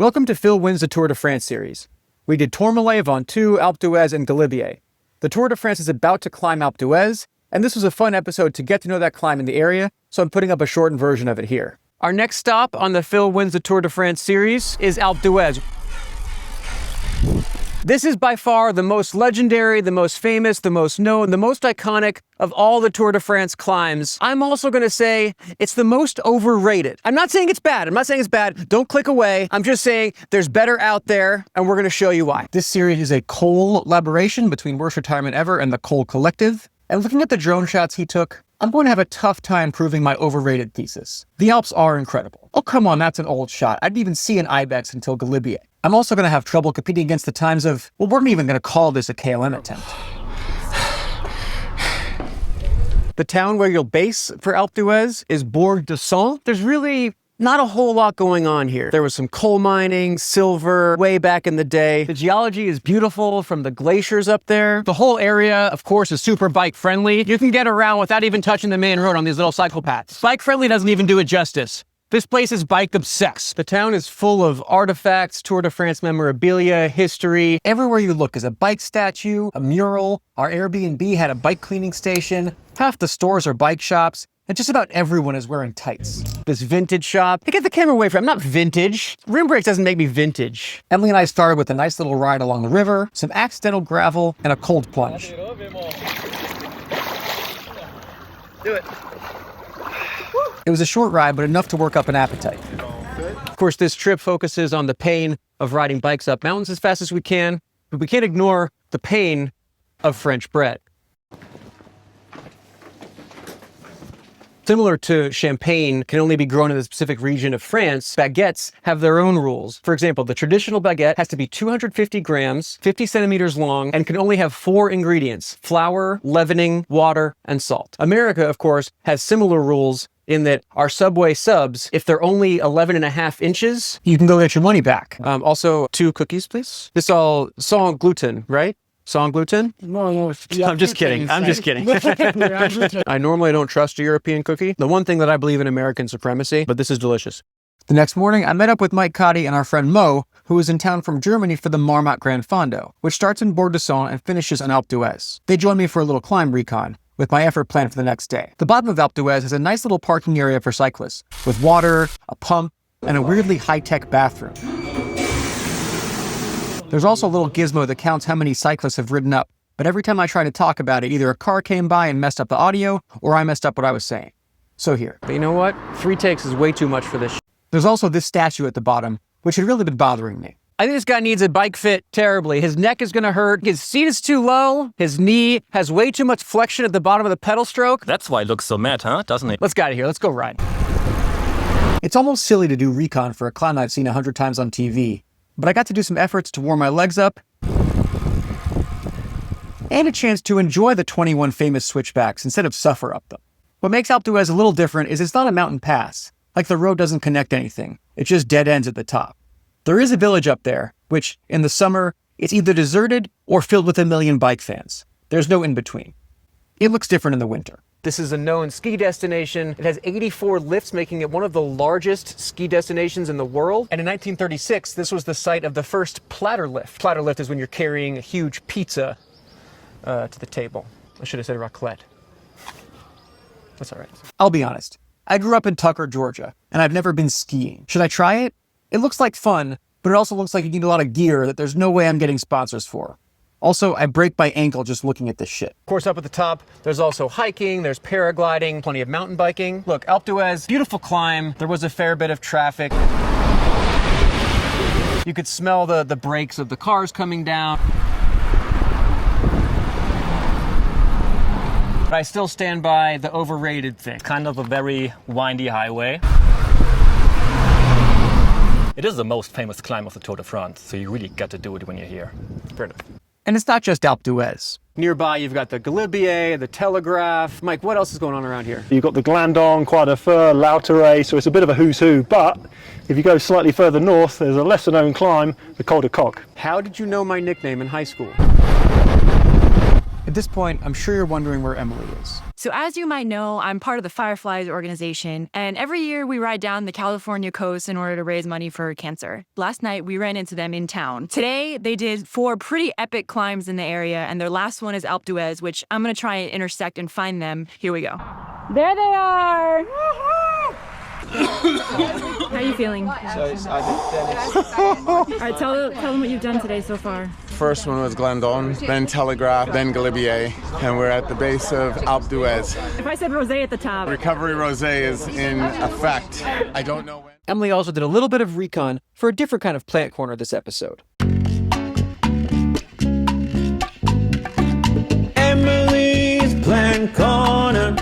Welcome to Phil Wins the Tour de France series. We did Tourmalet, Ventoux, Alpe d'Huez, and Galibier. The Tour de France is about to climb Alpe d'Huez, and this was a fun episode to get to know that climb in the area, so I'm putting up a shortened version of it here. Our next stop on the Phil Wins the Tour de France series is Alpe d'Huez. This is by far the most legendary, the most famous, the most known, the most iconic of all the Tour de France climbs. I'm also going to say it's the most overrated. I'm not saying it's bad. I'm not saying it's bad. Don't click away. I'm just saying there's better out there, and we're going to show you why. This series is a collaboration between Worst Retirement Ever and the Cole Collective. And looking at the drone shots he took, I'm going to have a tough time proving my overrated thesis. The Alps are incredible. Oh, come on, that's an old shot. I didn't even see an ibex until Galibier. I'm also going to have trouble competing against the times of, well, we're not even going to call this a KLM attempt. The town where you'll base for Alpe d'Huez is Bourg. There's really not a whole lot going on here. There was some coal mining, silver, way back in the day. The geology is beautiful from the glaciers up there. The whole area, of course, is super bike friendly. You can get around without even touching the main road on these little cycle paths. Bike friendly doesn't even do it justice. This place is bike obsessed. The town is full of artifacts, Tour de France memorabilia, history. Everywhere you look is a bike statue, a mural. Our Airbnb had a bike cleaning station. Half the stores are bike shops. And just about everyone is wearing tights. This vintage shop. Hey, get the camera away from me. I'm not vintage. Rim brakes doesn't make me vintage. Emily and I started with a nice little ride along the river, some accidental gravel, and a cold plunge. Do it. It was a short ride, but enough to work up an appetite. Of course, this trip focuses on the pain of riding bikes up mountains as fast as we can, but we can't ignore the pain of French bread. Similar to champagne can only be grown in a specific region of France, baguettes have their own rules. For example, the traditional baguette has to be 250 grams, 50 centimeters long, and can only have 4 ingredients: flour, leavening, water, and salt. America, of course, has similar rules in that our Subway subs, if they're only 11.5 inches, you can go get your money back. Also, 2 cookies, please. This all sans gluten, right? Sans gluten? No. I'm just kidding. I'm just kidding. I normally don't trust a European cookie. The one thing that I believe in American supremacy, but this is delicious. The next morning, I met up with Mike Cotty and our friend Mo, who was in town from Germany for the Marmot Grand Fondo, which starts in Bourg and finishes on Alpe d'Huez. They joined me for a little climb recon, with my effort planned for the next day. The bottom of Alpe d'Huez has a nice little parking area for cyclists, with water, a pump, and a weirdly high-tech bathroom. There's also a little gizmo that counts how many cyclists have ridden up, but every time I try to talk about it, either a car came by and messed up the audio, or I messed up what I was saying. So here. But you know what? 3 takes is way too much for this. There's also this statue at the bottom, which had really been bothering me. I think this guy needs a bike fit terribly. His neck is gonna hurt, his seat is too low, his knee has way too much flexion at the bottom of the pedal stroke. That's why it looks so mad, huh? Doesn't it? Let's get out of here, let's go ride. It's almost silly to do recon for a climb I've seen 100 times on TV, but I got to do some efforts to warm my legs up and a chance to enjoy the 21 famous switchbacks instead of suffer up them. What makes Alpe d'Huez a little different is it's not a mountain pass. Like the road doesn't connect anything. It just dead ends at the top. There is a village up there, which in the summer, it's either deserted or filled with 1 million bike fans. There's no in between. It looks different in the winter. This is a known ski destination. It has 84 lifts, making it one of the largest ski destinations in the world. And in 1936, this was the site of the first platter lift. Platter lift is when you're carrying a huge pizza to the table. I should have said raclette. That's all right. I'll be honest. I grew up in Tucker, Georgia, and I've never been skiing. Should I try it? It looks like fun, but it also looks like you need a lot of gear that there's no way I'm getting sponsors for. Also, I break my ankle just looking at this shit. Of course, up at the top, there's also hiking, there's paragliding, plenty of mountain biking. Look, Alpe d'Huez, beautiful climb. There was a fair bit of traffic. You could smell the brakes of the cars coming down. But I still stand by the overrated thing. Kind of a very windy highway. It is the most famous climb of the Tour de France, so you really got to do it when you're here. Fair enough. And it's not just Alpe d'Huez. Nearby, you've got the Galibier, the Telegraph. Mike, what else is going on around here? You've got the Glandon, Croix de Fer, Lauterre, so it's a bit of a who's who, but if you go slightly further north, there's a lesser known climb, the Col de Coq. How did you know my nickname in high school? At this point, I'm sure you're wondering where Emily is. So as you might know, I'm part of the Fireflies organization, and every year we ride down the California coast in order to raise money for cancer. Last night, we ran into them in town. Today, they did 4 pretty epic climbs in the area, and their last one is Alpe d'Huez, which I'm gonna try and intersect and find them. Here we go. There they are! How are you feeling? All right, tell them what you've done today so far. First one was Glandon, then Telegraph, then Galibier, and we're at the base of Alpe d'Huez. If I said rosé at the top. Recovery rosé is in effect. I don't know when. Emily also did a little bit of recon for a different kind of plant corner this episode. Emily's Plant Corner.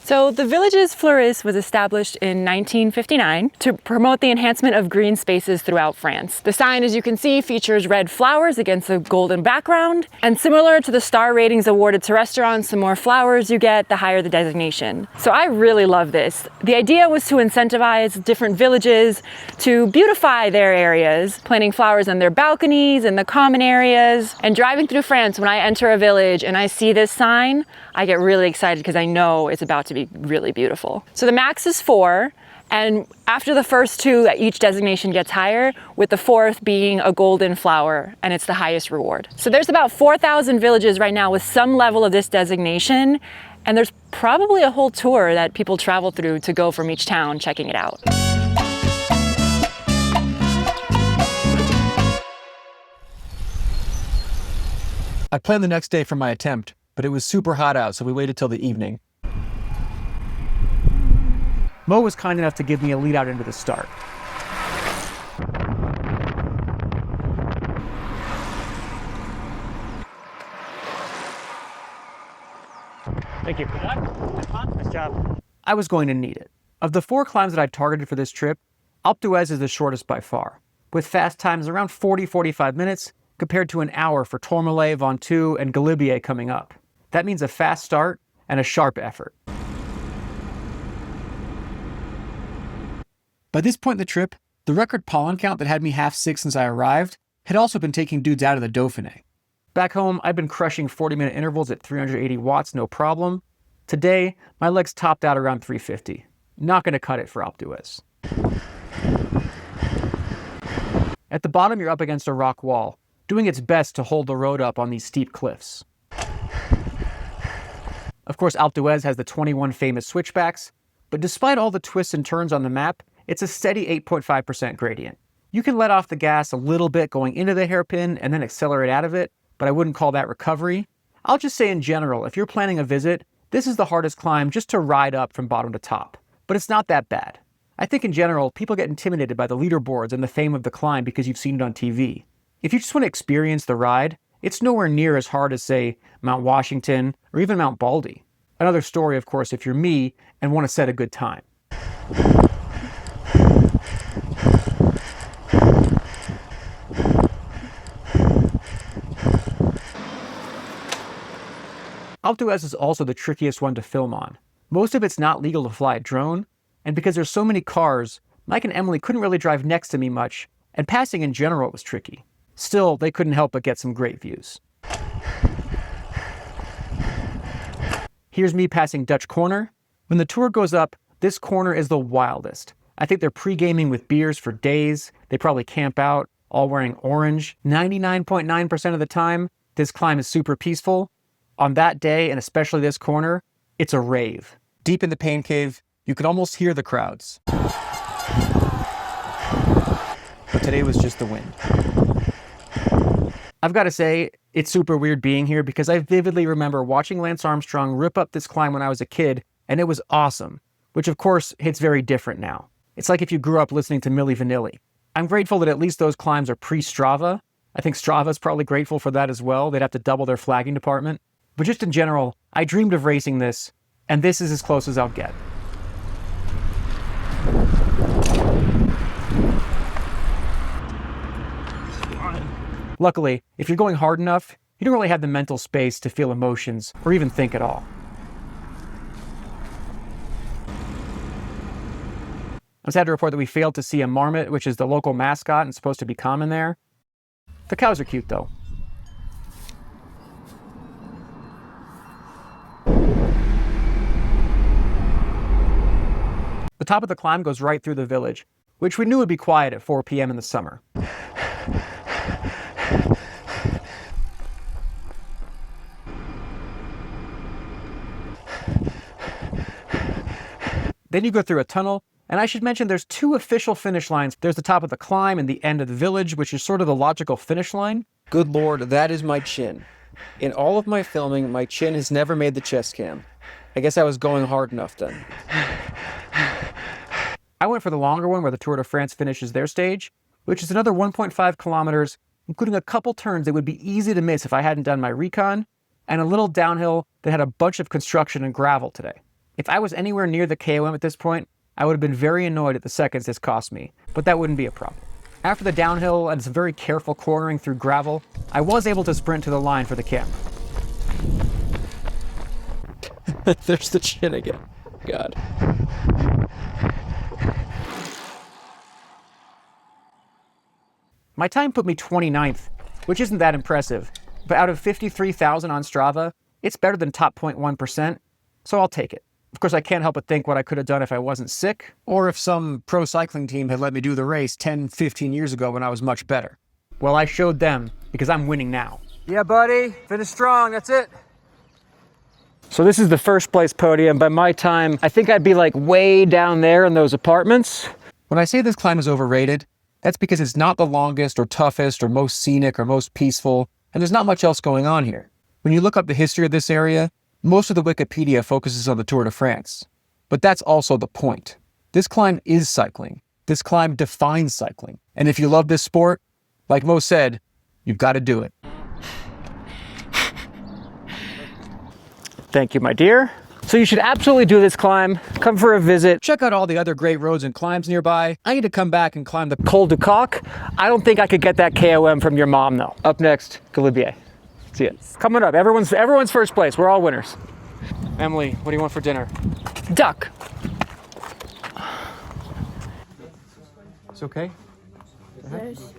So the village's fleuriste was established in 1959 to promote the enhancement of green spaces throughout France. The sign, as you can see, features red flowers against a golden background, and similar to the star ratings awarded to restaurants, the more flowers you get, the higher the designation. So I really love this. The idea was to incentivize different villages to beautify their areas, planting flowers on their balconies and the common areas. And driving through France, when I enter a village and I see this sign, I get really excited because I know it's about to be really beautiful. So the max is 4, and after the first 2, each designation gets higher, with the 4th being a golden flower, and it's the highest reward. So there's about 4,000 villages right now with some level of this designation, and there's probably a whole tour that people travel through to go from each town checking it out. I planned the next day for my attempt, but it was super hot out, so we waited till the evening. Mo was kind enough to give me a lead out into the start. Thank you. Nice job. I was going to need it. Of the 4 climbs that I targeted for this trip, Alpe d'Huez is the shortest by far, with fast times around 40-45 minutes compared to an hour for Tourmalet, Ventoux, and Galibier coming up. That means a fast start and a sharp effort. By this point in the trip, the record pollen count that had me half sick since I arrived had also been taking dudes out of the Dauphiné. Back home, I'd been crushing 40-minute intervals at 380 watts, no problem. Today, my legs topped out around 350. Not going to cut it for Alpe d'Huez. At the bottom, you're up against a rock wall, doing its best to hold the road up on these steep cliffs. Of course, Alpe d'Huez has the 21 famous switchbacks, but despite all the twists and turns on the map, it's a steady 8.5% gradient. You can let off the gas a little bit going into the hairpin and then accelerate out of it, but I wouldn't call that recovery. I'll just say in general, if you're planning a visit, this is the hardest climb just to ride up from bottom to top. But it's not that bad. I think in general, people get intimidated by the leaderboards and the fame of the climb because you've seen it on TV. If you just want to experience the ride, it's nowhere near as hard as, say, Mount Washington or even Mount Baldy. Another story, of course, if you're me and want to set a good time. Alpe d'Huez is also the trickiest one to film on. Most of it's not legal to fly a drone, and because there's so many cars, Mike and Emily couldn't really drive next to me much, and passing in general was tricky. Still, they couldn't help but get some great views. Here's me passing Dutch Corner. When the tour goes up, this corner is the wildest. I think they're pre-gaming with beers for days. They probably camp out, all wearing orange. 99.9% of the time, this climb is super peaceful. On that day, and especially this corner, it's a rave. Deep in the pain cave, you could almost hear the crowds. But today was just the wind. I've got to say, it's super weird being here because I vividly remember watching Lance Armstrong rip up this climb when I was a kid, and it was awesome, which of course hits very different now. It's like if you grew up listening to Milli Vanilli. I'm grateful that at least those climbs are pre-Strava. I think Strava's probably grateful for that as well. They'd have to double their flagging department. But just in general, I dreamed of racing this, and this is as close as I'll get. Luckily, if you're going hard enough, you don't really have the mental space to feel emotions or even think at all. I'm sad to report that we failed to see a marmot, which is the local mascot and supposed to be common there. The cows are cute though. The top of the climb goes right through the village, which we knew would be quiet at 4 p.m. in the summer. Then you go through a tunnel, and I should mention there's 2 official finish lines. There's the top of the climb and the end of the village, which is sort of the logical finish line. Good Lord, that is my chin. In all of my filming, my chin has never made the chest cam. I guess I was going hard enough then. I went for the longer one where the Tour de France finishes their stage, which is another 1.5 kilometers, including a couple turns that would be easy to miss if I hadn't done my recon, and a little downhill that had a bunch of construction and gravel today. If I was anywhere near the KOM at this point, I would have been very annoyed at the seconds this cost me, but that wouldn't be a problem. After the downhill and some very careful cornering through gravel, I was able to sprint to the line for the camera. There's the chin again. God. My time put me 29th, which isn't that impressive, but out of 53,000 on Strava, it's better than top 0.1%, so I'll take it. Of course, I can't help but think what I could have done if I wasn't sick, or if some pro cycling team had let me do the race 10, 15 years ago when I was much better. Well, I showed them, because I'm winning now. Yeah, buddy, finish strong, that's it. So this is the first place podium. By my time, I think I'd be like way down there in those apartments. When I say this climb is overrated, that's because it's not the longest or toughest or most scenic or most peaceful, and there's not much else going on here. When you look up the history of this area, most of the Wikipedia focuses on the Tour de France. But that's also the point. This climb is cycling. This climb defines cycling. And if you love this sport, like Mo said, you've got to do it. Thank you, my dear. So you should absolutely do this climb. Come for a visit. Check out all the other great roads and climbs nearby. I need to come back and climb the Col du Coq. I don't think I could get that KOM from your mom, though. Up next, Galibier. See it. Coming up, everyone's first place. We're all winners. Emily, what do you want for dinner? Duck. It's okay? Yes.